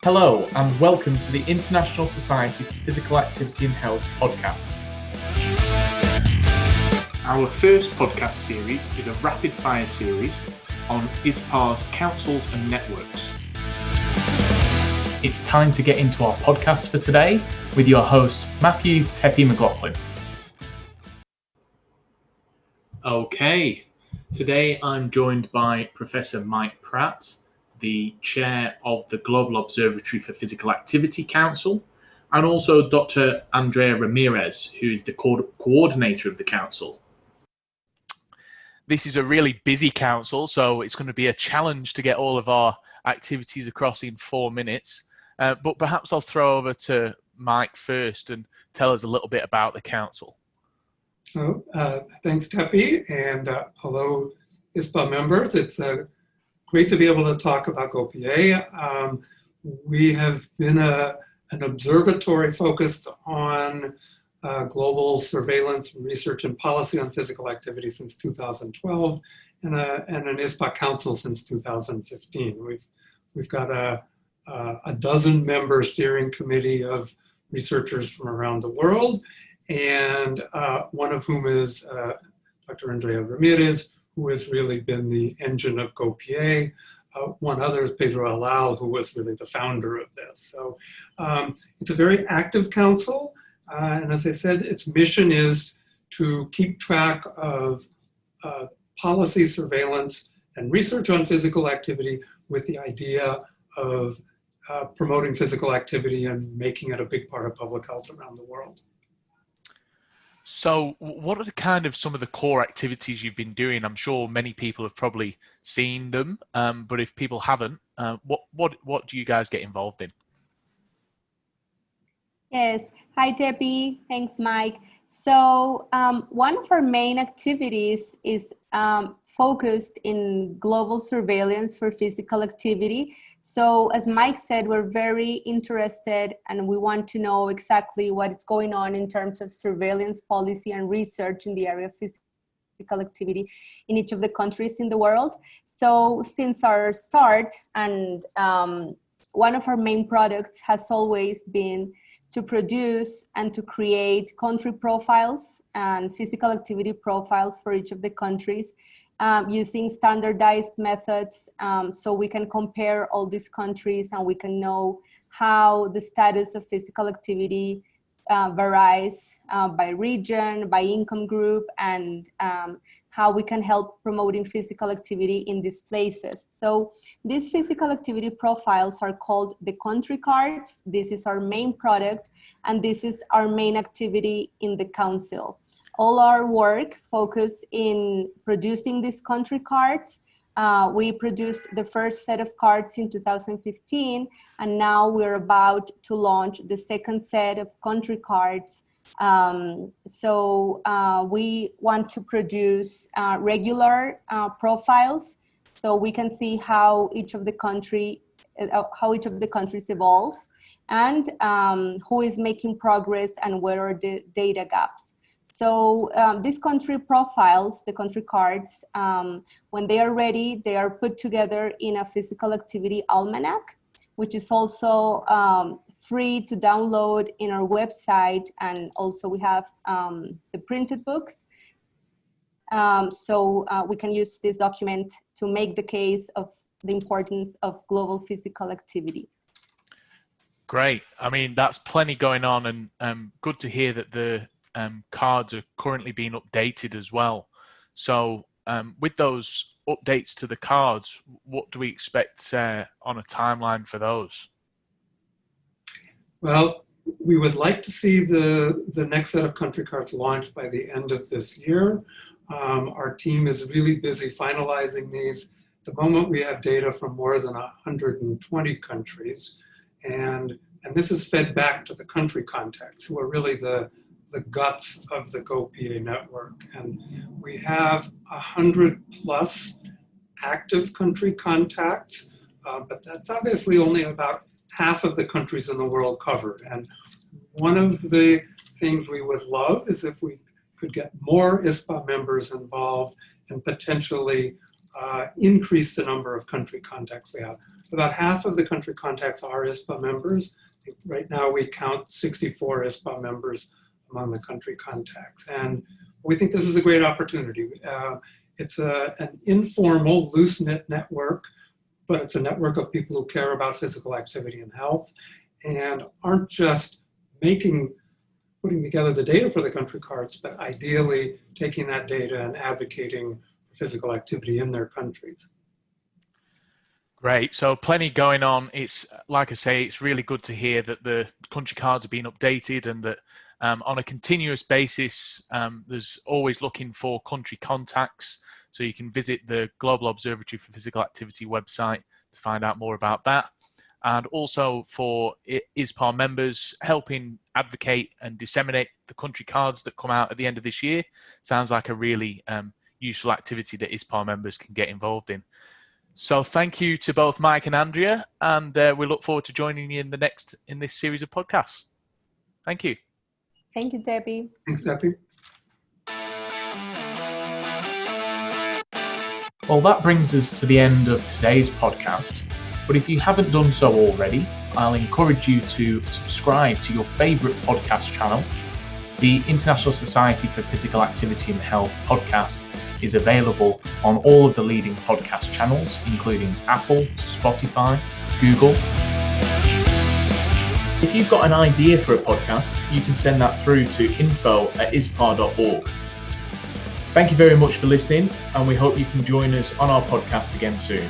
Hello and welcome to the International Society for Physical Activity and Health podcast. Our first podcast series is a rapid fire series on ISPA's councils and networks. It's time to get into our podcast for today with your host, Matthew Teppy McLaughlin. Okay, today I'm joined by Professor Mike Pratt, the chair of the Global Observatory for Physical Activity Council, and also Dr. Andrea Ramirez, who is the coordinator of the council. This is a really busy council, so it's going to be a challenge to get all of our activities across in 4 minutes. But perhaps I'll throw over to Mike first and tell us a little bit about the council. Thanks, Teppy, and hello, ISPA members. It's great to be able to talk about GoPA. We have been an observatory focused on global surveillance, research, and policy on physical activity since 2012, and an ISPA council since 2015. We've got a dozen member steering committee of researchers from around the world, and one of whom is Dr. Andrea Ramirez, who has really been the engine of GoPA. One other is Pedro Alal, who was really the founder of this. So it's a very active council. And as I said, its mission is to keep track of policy, surveillance, and research on physical activity with the idea of promoting physical activity and making it a big part of public health around the world. So what are some of the core activities you've been doing? I'm sure many people have probably seen them, but if people haven't, what do you guys get involved in? Yes. Hi, Debbie. Thanks, Mike. So one of our main activities is focused in global surveillance for physical activity. So as Mike said, we're very interested and we want to know exactly what is going on in terms of surveillance policy and research in the area of physical activity in each of the countries in the world. So since our start, and one of our main products has always been to produce and to create country profiles and physical activity profiles for each of the countries using standardized methods, so we can compare all these countries and we can know how the status of physical activity varies by region, by income group, and how we can help promoting physical activity in these places. So these physical activity profiles are called the country cards. This is our main product, and this is our main activity in the council. All our work focused in producing these country cards. We produced the first set of cards in 2015, and now we're about to launch the second set of country cards. We want to produce regular profiles, so we can see how each of the countries evolve, and who is making progress and where are the data gaps. So these country profiles, the country cards, when they are ready, they are put together in a physical activity almanac, which is also free to download in our website. And also we have the printed books. So we can use this document to make the case of the importance of global physical activity. Great. I mean, that's plenty going on, and good to hear that the cards are currently being updated as well. So with those updates to the cards, what do we expect on a timeline for those? Well, we would like to see the next set of country cards launched by the end of this year. Our team is really busy finalizing these. At the moment, we have data from more than 120 countries, and this is fed back to the country contacts, who are really the guts of the GoPA network. And we have 100 plus active country contacts, but that's obviously only about half of the countries in the world covered. And one of the things we would love is if we could get more ISPA members involved and potentially increase the number of country contacts we have. About half of the country contacts are ISPA members. Right now we count 64 ISPA members among the country contacts. And we think this is a great opportunity. It's an informal, loose-knit network, but it's a network of people who care about physical activity and health and aren't just putting together the data for the country cards, but ideally taking that data and advocating for physical activity in their countries. Great. So plenty going on. It's like I say, it's really good to hear that the country cards are being updated and that on a continuous basis, there's always looking for country contacts. So you can visit the Global Observatory for Physical Activity website to find out more about that. And also for ISPA members, helping advocate and disseminate the country cards that come out at the end of this year. Sounds like a really useful activity that ISPA members can get involved in. So thank you to both Mike and Andrea, and we look forward to joining you in this series of podcasts. Thank you. Thank you, Debbie. Thanks, Debbie. Well, that brings us to the end of today's podcast. But if you haven't done so already, I'll encourage you to subscribe to your favourite podcast channel. The International Society for Physical Activity and Health podcast is available on all of the leading podcast channels, including Apple, Spotify, Google. If you've got an idea for a podcast, you can send that through to info@ispa.org. Thank you very much for listening, and we hope you can join us on our podcast again soon.